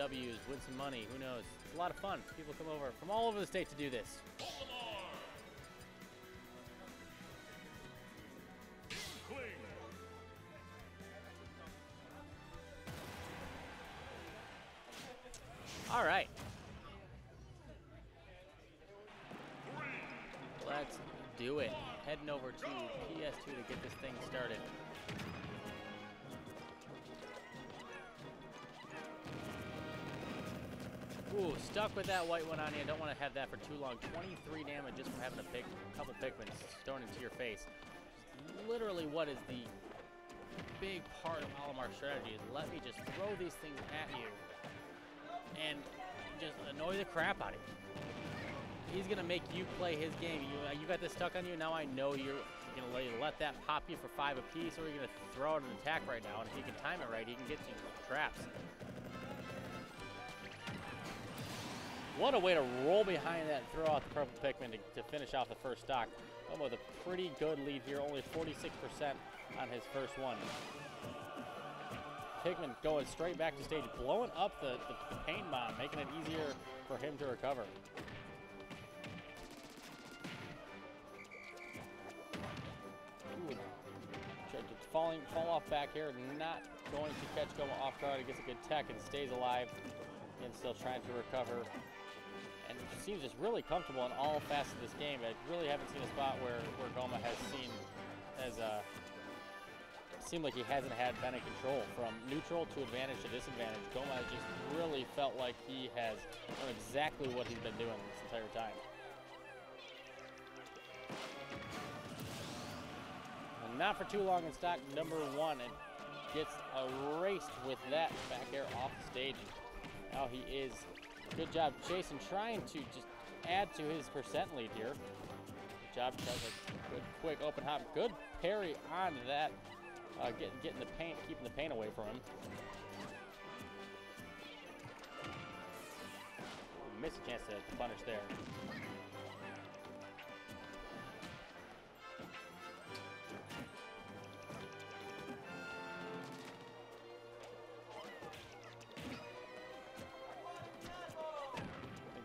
W's, win some money, who knows. It's a lot of fun. People come over from all over the state to do this. All right. Let's do it. Heading over to PS2 to get this thing started. Ooh, stuck with that white one on you. Don't want to have that for too long. 23 damage just from having a couple Pikmins thrown into your face. Literally what is the big part of Olimar's strategy is let me just throw these things at you and just annoy the crap out of you. He's going to make you play his game. You got this stuck on you, now I know you're going to let that pop you for 5 apiece, or you're going to throw out an attack right now, and if you can time it right, he can get you traps. What a way to roll behind that and throw out the purple Pikmin to finish off the first stock. Goma with a pretty good lead here, only 46% on his first one. Pikmin going straight back to stage, blowing up the paint bomb, making it easier for him to recover. Ooh, fall off back here, not going to catch Goma off guard. He gets a good tech and stays alive and still trying to recover. And it seems just really comfortable in all facets of this game. I really haven't seen a spot where Goma seemed like he hasn't been in control. From neutral to advantage to disadvantage, Goma has just really felt like he has done exactly what he's been doing this entire time. And not for too long in stock, number 1, and gets erased with that back air off the stage. Now he is. Good job, Jason, trying to just add to his percent lead here. Good job, does a good quick open hop. Good parry on that, getting the paint, keeping the paint away from him. Missed a chance to punish there.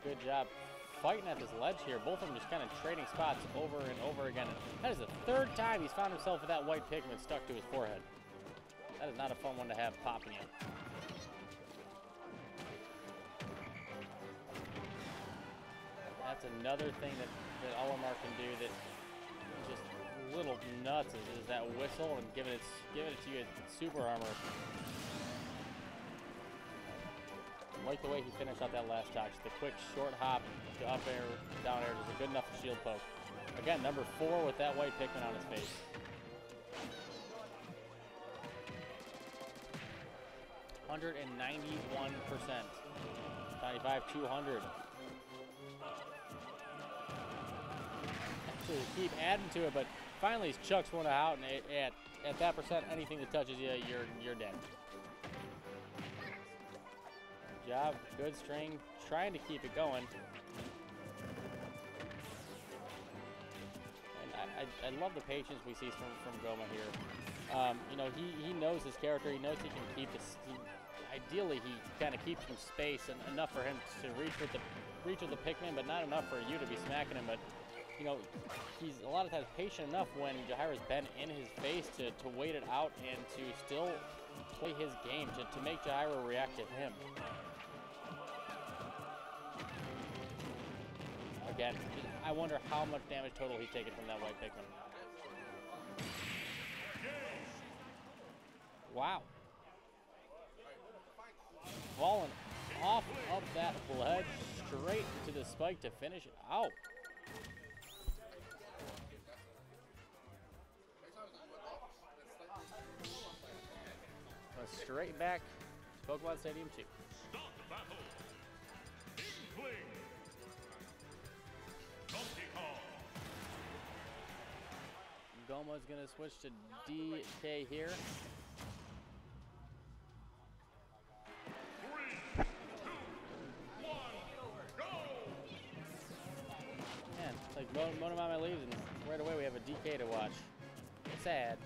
Good job fighting at this ledge here. Both of them just kind of trading spots over and over again. That is the 3rd time he's found himself with that white Pikmin stuck to his forehead. That is not a fun one to have popping you. That's another thing that Olimar can do that is just little nuts is that whistle and giving it to you at super armor. Like the way he finished out that last touch. The quick short hop to up air, down air is a good enough shield poke. Again, number 4 with that white Pikmin on his face. %191%. 95-200. Actually, keep adding to it, but finally he chucks one out, and at that percent, anything that touches you, you're dead. Job, good string, trying to keep it going. And I love the patience we see from Goma here. You know, he knows his character. He knows he can keep this. Ideally, he kind of keeps some space and enough for him to reach with the Pikmin, but not enough for you to be smacking him. But you know, he's a lot of times patient enough when Jahaira's been in his face to wait it out and to still play his game to make Jahaira react to him. Again, I wonder how much damage total he's taken from that white Pikmin. Wow. Falling off of that ledge straight into the spike to finish it out. Straight back to Pokemon Stadium 2. Start the battle. Inkling. Donkey Kong. Goma's going to switch to DK here. 3, 2, 1, go! Man, it's like Monomama leaves and right away we have a DK to watch. Sad.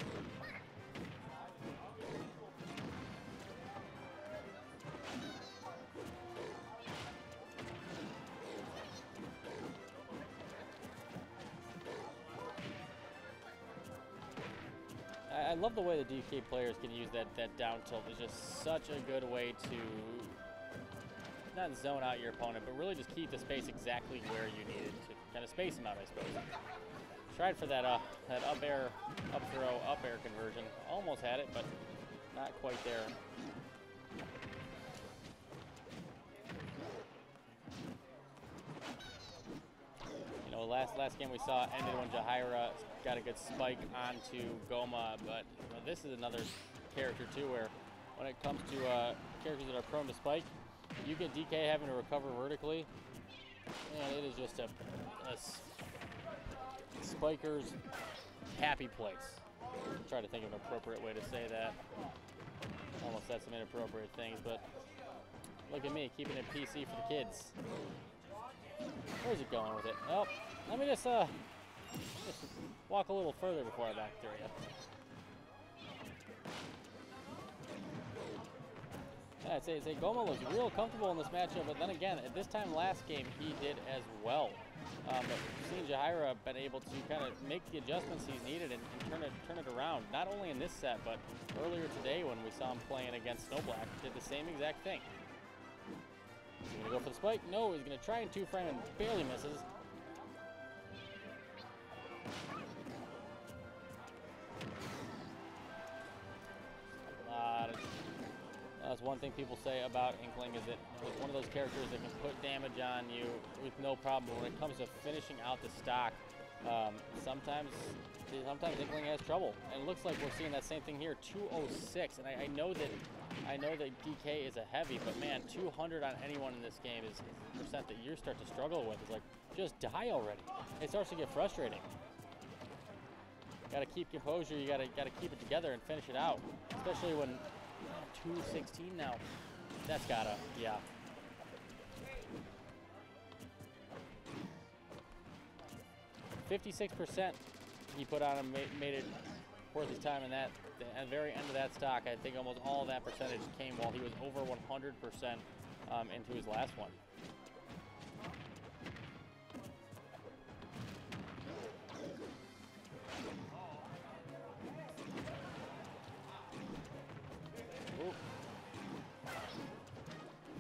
I love the way the DK players can use that down tilt. It's just such a good way to not zone out your opponent, but really just keep the space exactly where you need it to kind of space them out, I suppose. Tried for that that up air, up throw, up air conversion. Almost had it, but not quite there. You know, last game we saw ended when Jahaira got a good spike onto Goma, but you know, this is another character too where when it comes to characters that are prone to spike, you get DK having to recover vertically, and it is just a spiker's happy place. I'm trying to think of an appropriate way to say that. Almost said some inappropriate things, but look at me, keeping it PC for the kids. Where's it going with it? Oh, let me just walk a little further before I back through you. Yeah, I'd say Goma looks real comfortable in this matchup, but then again, at this time last game, he did as well. But seeing Jahaira been able to kind of make the adjustments he's needed and turn it around, not only in this set, but earlier today when we saw him playing against Snowblack, did the same exact thing. Is he going to go for the spike? No, he's going to try and two-frame and barely misses. That's one thing people say about Inkling is that it's one of those characters that can put damage on you with no problem. But when it comes to finishing out the stock, sometimes Inkling has trouble. And it looks like we're seeing that same thing here, 206. And I know that DK is a heavy, but man, 200 on anyone in this game is a percent that you start to struggle with. It's like, just die already. It starts to get frustrating. Got to keep composure. You got to keep it together and finish it out, especially when 216 now. That's gotta, yeah. %56% he put on him, made it worth his time in that. At the very end of that stock, I think almost all of that percentage came while he was over 100% into his last one.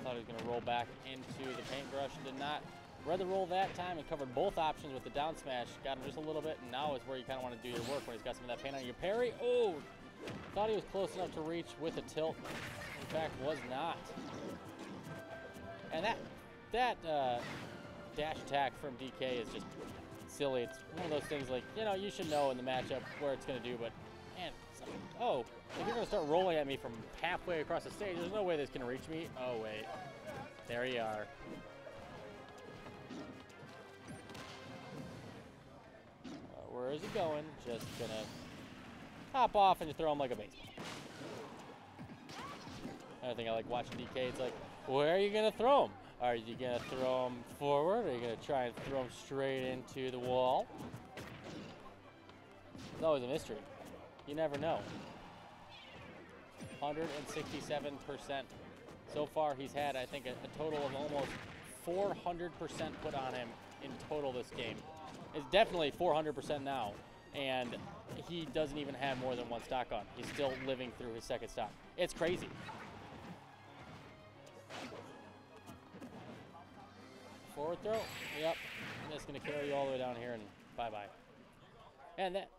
Thought he was going to roll back into the paintbrush and did not. Read the roll that time and covered both options with the down smash. Got him just a little bit, and now is where you kind of want to do your work when he's got some of that paint on your parry. Oh, thought he was close enough to reach with a tilt. In fact, was not. And that dash attack from DK is just silly. It's one of those things like, you know, you should know in the matchup where it's going to do, but man, oh, if you're going to start rolling at me from halfway across the stage, there's no way this can reach me. Oh, wait. There you are. Where is he going? Just going to hop off and just throw him like a baseball. Another thing I like watching DK, it's like, where are you going to throw him? Are you going to throw him forward? Or are you going to try and throw him straight into the wall? It's always a mystery. You never know. 167%. So far, he's had, I think, a total of almost 400% put on him in total this game. It's definitely 400% now, and he doesn't even have more than one stock on. He's still living through his second stock. It's crazy. Forward throw. Yep. That's going to carry you all the way down here, and bye-bye. And that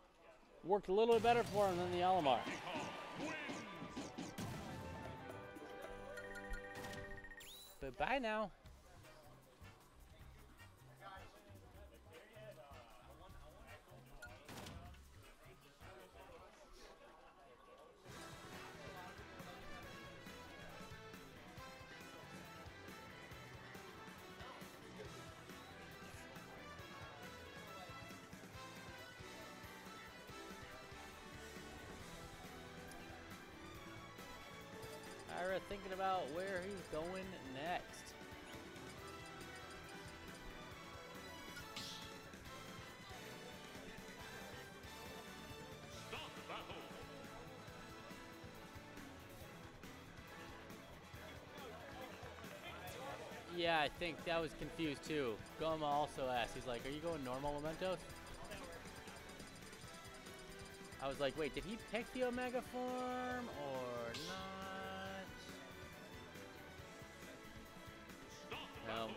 worked a little bit better for him than the Olimar. But bye now. Ira thinking about where he's going next. Stop the battle. Yeah, I think that was confused too. Goma also asked, he's like, are you going normal Mementos? I was like, wait, did he pick the Omega form or not? No.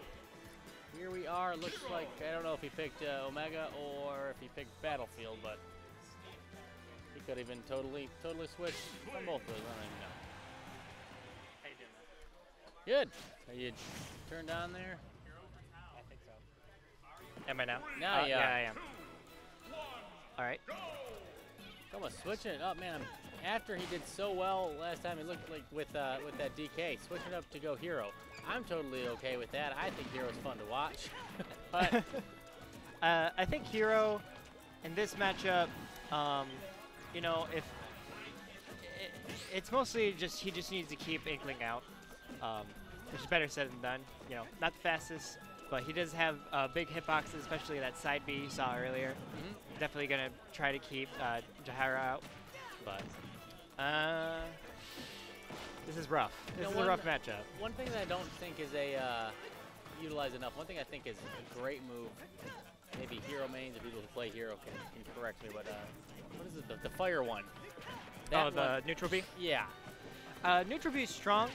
Here we are. Looks like, I don't know if he picked Omega or if he picked Battlefield, but he could even totally switched from both of those. I don't even know. How you doing, man? Good. Are you turned on there? I think so. Am I now? Now, yeah, I am. All right. Almost switching it up, man. After he did so well last time, it looked like with that DK, switching up to go Hero. I'm totally okay with that. I think Hero's fun to watch. But I think Hero in this matchup, you know, if it's mostly just he just needs to keep Inkling out, which is better said than done. You know, not the fastest, but he does have big hitboxes, especially that side B you saw earlier. Definitely gonna try to keep Jahaira out, but this is rough. This is a rough matchup. One thing that I don't think is utilized enough. One thing I think is a great move. Maybe Hero mains, if people who play Hero can correct me, but what is it? The fire one. Oh, the neutral B. Yeah. Neutral B is strong.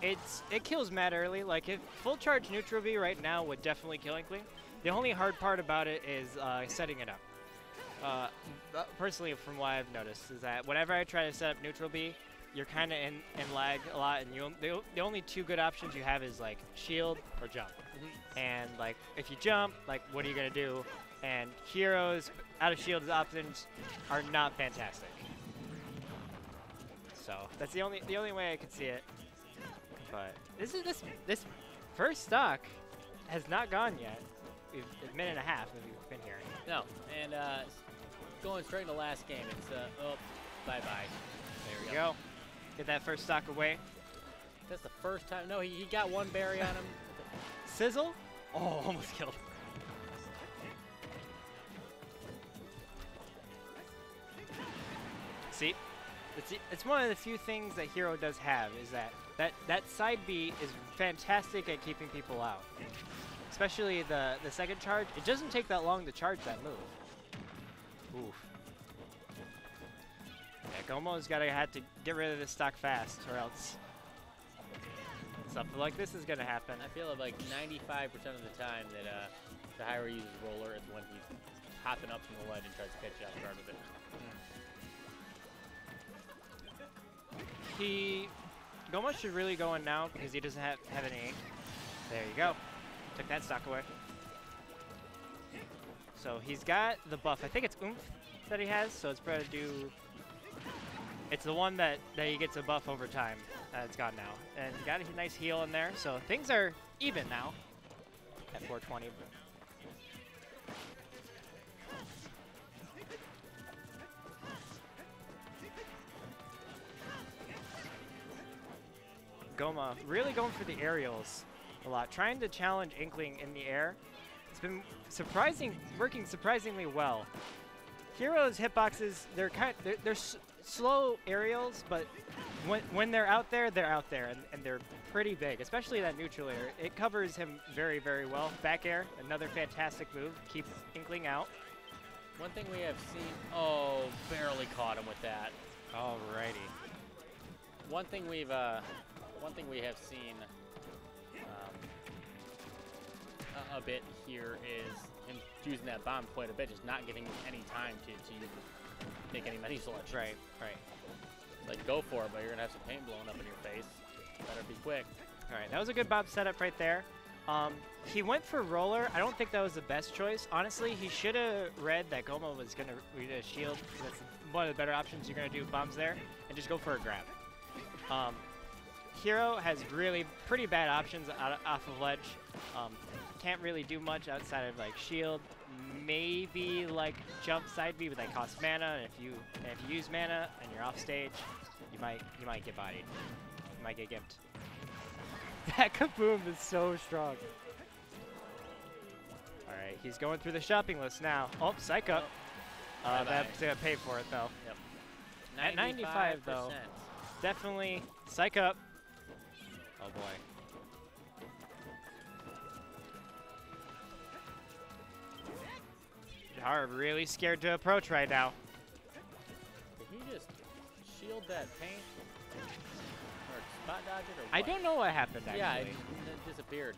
It kills mad early. Like if full charge neutral B right now would definitely kill Inkling. The only hard part about it is setting it up. Personally, from what I've noticed, is that whenever I try to set up neutral B, you're kind of in lag a lot, and the only two good options you have is like shield or jump. And like if you jump, like what are you gonna do? And Heroes out of shield options are not fantastic. So that's the only way I could see it. But this first stock has not gone yet. We've a minute and a half that we've been here. No, and going straight into last game. It's oh, bye. There we go. Get that first stock away. That's the first time. No, he got one berry on him. Sizzle. Oh, almost killed. See, it's one of the few things that Hero does have is that side B is fantastic at keeping people out. Especially the second charge. It doesn't take that long to charge that move. Oof. Yeah, Gomo's have to get rid of this stock fast, or else something like this is gonna happen. I feel like 95% of the time that Jahaira uses roller is when he's hopping up from the ledge and tries to catch you off guard with it. Goma should really go in now because he doesn't have any ink. There you go. Took that stock away. So he's got the buff. I think it's Oomph that he has, so it's better to do... It's the one that he gets a buff over time. It's gone now. And got a nice heal in there, so things are even now at 420. Goma really going for the aerials a lot, trying to challenge Inkling in the air. It's been working surprisingly well. Heroes hitboxes, they're slow aerials, but when they're out there, and they're pretty big, especially that neutral air. It covers him very, very well. Back air, another fantastic move, keeps Inkling out. One thing we have seen, oh, barely caught him with that. Alrighty. One thing we have seen a bit here is him using that bomb quite a bit, just not getting any time to make any menu selections. Right. Like, go for it, but you're gonna have some paint blowing up in your face. Better be quick. All right, that was a good bomb setup right there. He went for roller. I don't think that was the best choice. Honestly, he should have read that Goma was gonna read a shield. That's one of the better options. You're gonna do bombs there, and just go for a grab. Hero has really pretty bad options off of ledge. Can't really do much outside of like shield, maybe like jump side B, but that costs mana. And if you use mana and you're off stage, you might get bodied. You might get gimped. That kaboom is so strong. All right, he's going through the shopping list now. Oh, psych up. That's gonna pay for it though. Yep. At 95 though, definitely psych up. Oh boy. Jahara really scared to approach right now. Did he just shield that paint? Or spot dodge it, or what? I don't know what happened, actually. Yeah, it disappeared.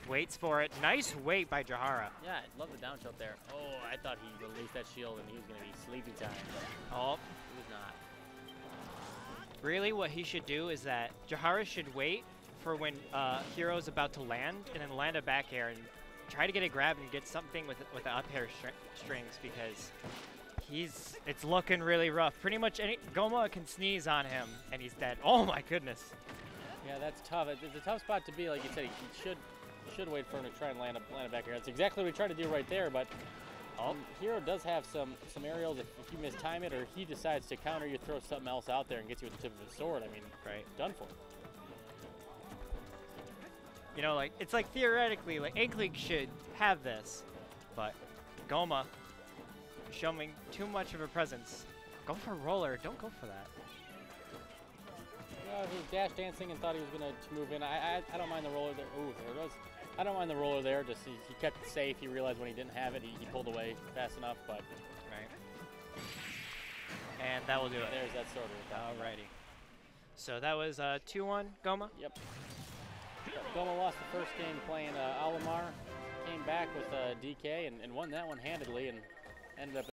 Waits for it. Nice wait by Jahara. Yeah, I love the down tilt there. Oh, I thought he released that shield and he was going to be sleepy time, but Oh, he was not. really what he should do is that Jahara should wait for when Hero's about to land and then land a back air and try to get a grab and get something with the up air strings because it's looking really rough. Pretty much any Goma can sneeze on him and he's dead. Oh my goodness. Yeah, that's tough. It's a tough spot to be. Like you said, he should wait for him to try and land a back air. That's exactly what he tried to do right there, but Hero does have some aerials. If you mistime it or he decides to counter you, throw something else out there and gets you with the tip of his sword, I mean, Right. done for. You know, like it's like theoretically, like Inkling should have this, but Goma showing too much of a presence. Go for roller. Don't go for that. Yeah, he was dash dancing and thought he was going to move in. I don't mind the roller there. Ooh, there it goes. I don't mind the roller there. Just he kept it safe. He realized when he didn't have it, he pulled away fast enough. But Right. And that will do it. there's that sword. Alrighty. So that was 2-1 Goma. Yep. Goma lost the first game playing Alamar. Came back with DK and won that one handedly and ended up